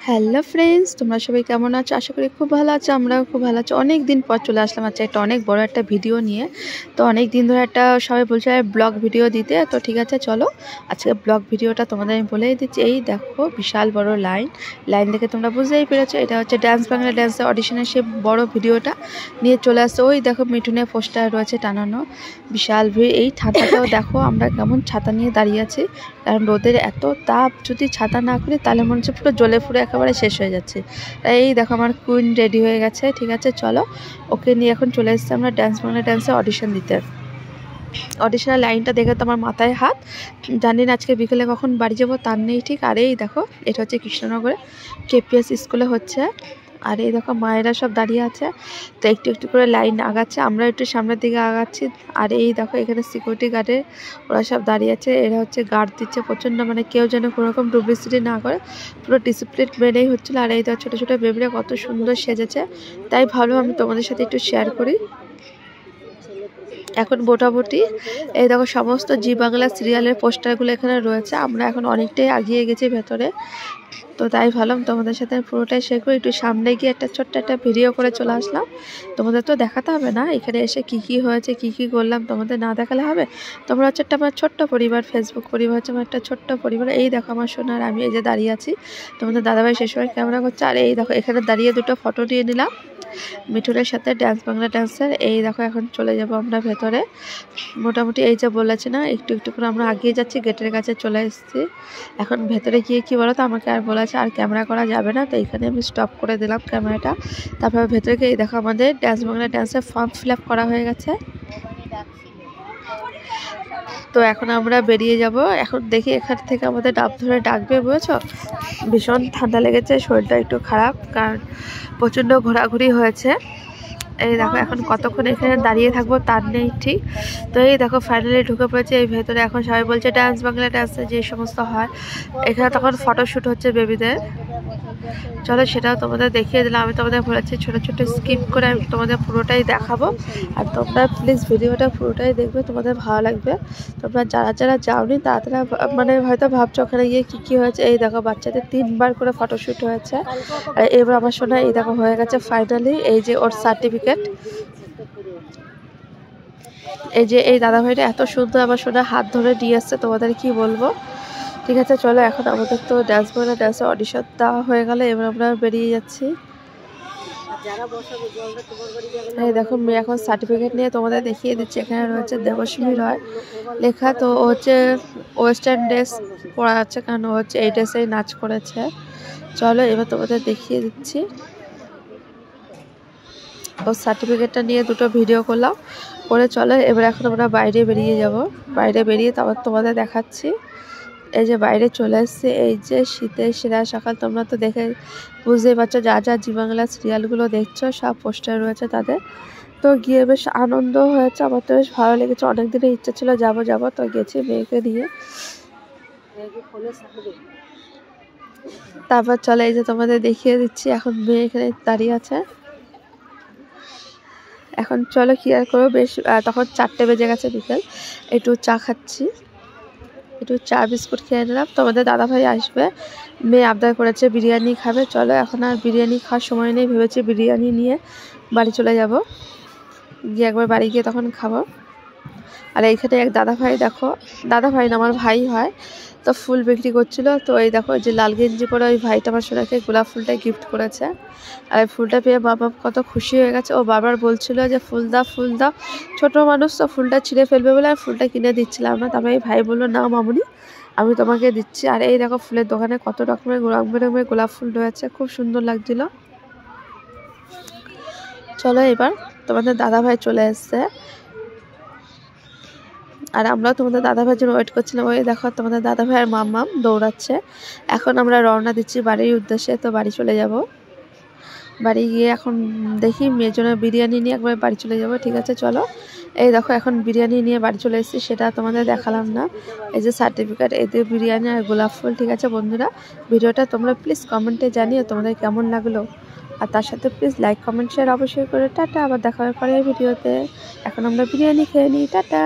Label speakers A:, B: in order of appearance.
A: Hello friends, তোমরা সবাই কেমন আছো? আশা করি খুব ভালো আছো। আমরাও খুব ভালো আছি। অনেক দিন পর চলে আসলাম আচ্ছা একটা অনেক বড় একটা ভিডিও নিয়ে। তো অনেক দিন ধরে একটা সবাই বলছে ব্লগ ভিডিও দিতে, তো ঠিক আছে চলো আজকে ব্লগ ভিডিওটা তোমাদের আমি বলেই দিচ্ছি। এই দেখো বিশাল বড় লাইন দেখে তোমরা বুঝতেই পেরেছো এটা হচ্ছে ডান্স বাংলা ডান্সের অডিশনের সে বড় ভিডিওটা নিয়ে চলে আসছে। ওই দেখো মিঠুনের পোস্টার রয়েছে টানানো, বিশাল ভিড়। এই ঠান্ডাটাও দেখো আমরা কেমন ছাতা নিয়ে দাঁড়িয়ে আছি, কারণ রোদের এত তাপ, যদি ছাতা না করি তাহলে মনে হচ্ছে পুরো জ্বলে ফুরে একেবারে শেষ হয়ে যাচ্ছে। এই দেখো আমার কুইন রেডি হয়ে গেছে। ঠিক আছে চলো, ওকে নিয়ে এখন চলে এসেছি আমরা ডান্স বাংলা ডান্সে অডিশন দিতে। অডিশনের লাইনটা দেখে তো আমার মাথায় হাত, জানি না আজকে বিকেলে কখন বাড়ি যাবো তার নেই ঠিক। আর এই দেখো এটা হচ্ছে কৃষ্ণনগরে কেপিএস স্কুলে হচ্ছে। আর এই দেখো মায়েরা সব দাঁড়িয়ে আছে, তো একটু একটু করে লাইন আগাচ্ছে, আমরা একটু সামনের দিকে আগাচ্ছি। আর এই দেখো এখানে সিকিউরিটি গার্ডে ওরা সব দাঁড়িয়ে আছে, এরা হচ্ছে গার্ড দিচ্ছে প্রচণ্ড, মানে কেউ যেন কোনোরকম ডুপ্লিসিটি না করে, পুরো ডিসিপ্লিন মেনেই হচ্ছিলো। আর এই দেখো ছোটো ছোটো বেবিরা কত সুন্দর সেজেছে, তাই ভাবলাম আমি তোমাদের সাথে একটু শেয়ার করি। এখন মোটামুটি এই দেখো সমস্ত জি বাংলা সিরিয়ালের পোস্টারগুলো এখানে রয়েছে, আমরা এখন অনেকটাই এগিয়ে গেছি ভেতরে। তো তাই ভাবলাম তোমাদের সাথে পুরোটাই শেয়ার করি। একটু সামনে গিয়ে একটা ছোট্ট একটা ভিডিও করে চলে আসলাম। তোমাদের তো দেখাতে হবে না এখানে এসে কি কি হয়েছে, কি কি করলাম, তোমাদের না দেখালে হবে? তোমরা হচ্ছে একটা আমার ছোট্ট পরিবার, ফেসবুক পরিবার হচ্ছে আমার একটা ছোট্ট পরিবার। এই দেখো আমার সোনার আমি এই যে দাঁড়িয়ে আছি, তোমাদের দাদাভাই সেই সময় ক্যামেরা করছে। আর এই দেখো এখানে দাঁড়িয়ে দুটো ফটো নিয়ে নিলাম মিঠুনের সাথে ডান্স বাংলা ডান্সের। এই দেখো এখন চলে যাব আমরা ভেতরে। মোটামুটি এই যে বলেছে না একটু একটু করে আমরা এগিয়ে যাচ্ছি, গেটের কাছে চলে এসেছি। এখন ভেতরে গিয়ে কি বলো তো, আমাকে আর বলেছে আর ক্যামেরা করা যাবে না, তো এইখানে আমি স্টপ করে দিলাম ক্যামেরাটা। তারপর ভেতরে গিয়ে এই দেখো আমাদের ডান্স বাংলা ডান্সের ফর্ম ফিল আপ করা হয়ে গেছে। তো এখন আমরা বেরিয়ে যাব। এখন দেখি এখান থেকে আমাদের ডাব ধরে ডাকবে, বুঝেছো? ভীষণ ঠান্ডা লেগেছে, শরীরটা একটু খারাপ, কারণ প্রচণ্ড ঘোরাঘুরি হয়েছে। এই দেখো এখন কতক্ষণ এখানে দাঁড়িয়ে থাকবো তার নেই ঠিক। তো এই দেখো ফাইনালি ঢুকে পড়েছে এই ভেতরে। এখন সবাই বলছে ডান্স বাংলা ডান্সে যে সমস্ত হয় এখানে, তখন ফটোশ্যুট হচ্ছে বেবিদের। চলো সেটাও তোমাদের দেখিয়ে দিলাম। আমি তোমাদের বলেছি ছোটো ছোটো স্কিপ করে আমি তোমাদের পুরোটাই দেখাবো, আর তোমরা প্লিজ ভিডিওটা পুরোটাই দেখবে, তোমাদের ভালো লাগবে। তোমরা যারা যারা যাওনি তারা মানে হয়তো ভাবছো ওখানে গিয়ে কী কী হয়েছে। এই দেখো বাচ্চাদের 3বার করে ফটোশ্যুট হয়েছে। আর এবার আমার শোনা এই দেখো হয়ে গেছে ফাইনালি, এই যে ওর সার্টিফিকেট। এই যে এই দাদাভাইটা এত সুন্দর আমার শোনা হাত ধরে নিয়ে আসছে, তোমাদের কি বলবো। ঠিক আছে চলো, এখন আমাদের তো ডান্স বাংলা ডান্সের অডিশন দেওয়া হয়ে গেলে এবার আমরা বেরিয়ে যাচ্ছি। এই দেখো মেয়ে এখন সার্টিফিকেট নিয়ে তোমাদের দেখিয়ে দিচ্ছি। এখানে রয়েছে দেবশ্রী রয় লেখা, তো ও হচ্ছে ওয়েস্টার্ন ড্রেস পরা আছে, কারণ ও হচ্ছে এই ড্রেসেই নাচ করেছে। চলো এবার তোমাদের দেখিয়ে দিচ্ছি। ও সার্টিফিকেটটা নিয়ে দুটো ভিডিও করলাম করে। চলো এবার এখন আমরা বাইরে বেরিয়ে যাব। বাইরে বেরিয়ে তারপর তোমাদের দেখাচ্ছি। এই যে বাইরে চলে এসছে, এই যে শীতের সেরা সকাল, তোমরা তো দেখে বুঝতেই পারছো, যা যা জি বাংলা সিরিয়ালগুলো দেখছো সব পোস্টার রয়েছে তাদের। তো গিয়ে বেশ আনন্দ হয়েছে, আমার তো বেশ ভালো লেগেছে। অনেক দিনের ইচ্ছা ছিল যাব, তো গেছি মেয়েকে নিয়ে। তারপর চলে এই যে তোমাদের দেখিয়ে দিচ্ছি, এখন মেয়ে এখানে দাঁড়িয়ে আছে। এখন চলো কি আর করবো, বেশ তখন 4টে বেজে গেছে বিকেল। একটু চা খাচ্ছি, একটু চা বিস্কুট খেয়ে নিলাম। তোমাদের দাদাভাই আসবে, মেয়ে আবদার করেছে বিরিয়ানি খাবে। চলো এখন আর বিরিয়ানি খাওয়ার সময় নেই, ভেবেছি বিরিয়ানি নিয়ে বাড়ি চলে যাব, গিয়ে একবার বাড়ি গিয়ে তখন খাবো। আর এইখানে এক দাদাভাই, দেখো দাদাভাই না আমার ভাই হয়, তো ফুল বিক্রি করছিল। তো এই দেখো যে লাল গেঞ্জি পরে ওই ভাইটা আমার সোনাকে গোলাপ ফুলটা গিফট করেছে। আর এই ফুলটা পেয়ে বাবা কত খুশি হয়ে গেছে। ও বারবার বলছিল যে ফুল দাও ফুল দাও, ছোটো মানুষ তো ফুলটা ছিঁড়ে ফেলবে বলে আর ফুলটা কিনে দিচ্ছিলাম না। তারপরে এই ভাই বললো না মামুনি আমি তোমাকে দিচ্ছি। আর এই দেখো ফুলের দোকানে কত রকমের রং বেরঙের গোলাপ ফুল রয়েছে, খুব সুন্দর লাগছিল। চলো এবার তোমাদের দাদাভাই চলে এসছে, আর আমরাও তোমাদের দাদাভাইয়ের জন্য ওয়েট করছিলাম। ওই দেখো তোমাদের দাদাভাই আর মাম্মাম দৌড়াচ্ছে। এখন আমরা রওনা দিচ্ছি বাড়ির উদ্দেশ্যে, তো বাড়ি চলে যাব। বাড়ি গিয়ে এখন দেখি মেয়ের জন্য বিরিয়ানি নিয়ে একবার বাড়ি চলে যাব। ঠিক আছে চলো, এই দেখো এখন বিরিয়ানি নিয়ে বাড়ি চলে এসেছি, সেটা তোমাদের দেখালাম না। এই যে সার্টিফিকেট, এই যে বিরিয়ানি আর গোলাপ ফুল। ঠিক আছে বন্ধুরা, ভিডিওটা তোমরা প্লিজ কমেন্টে জানিও তোমাদের কেমন লাগলো, আর তার সাথে প্লিজ লাইক কমেন্ট শেয়ার অবশ্যই করে। টাটা, আবার দেখা হবে পরের ভিডিওতে। এখন আমরা বিরিয়ানি খেয়ে নিই, টাটা।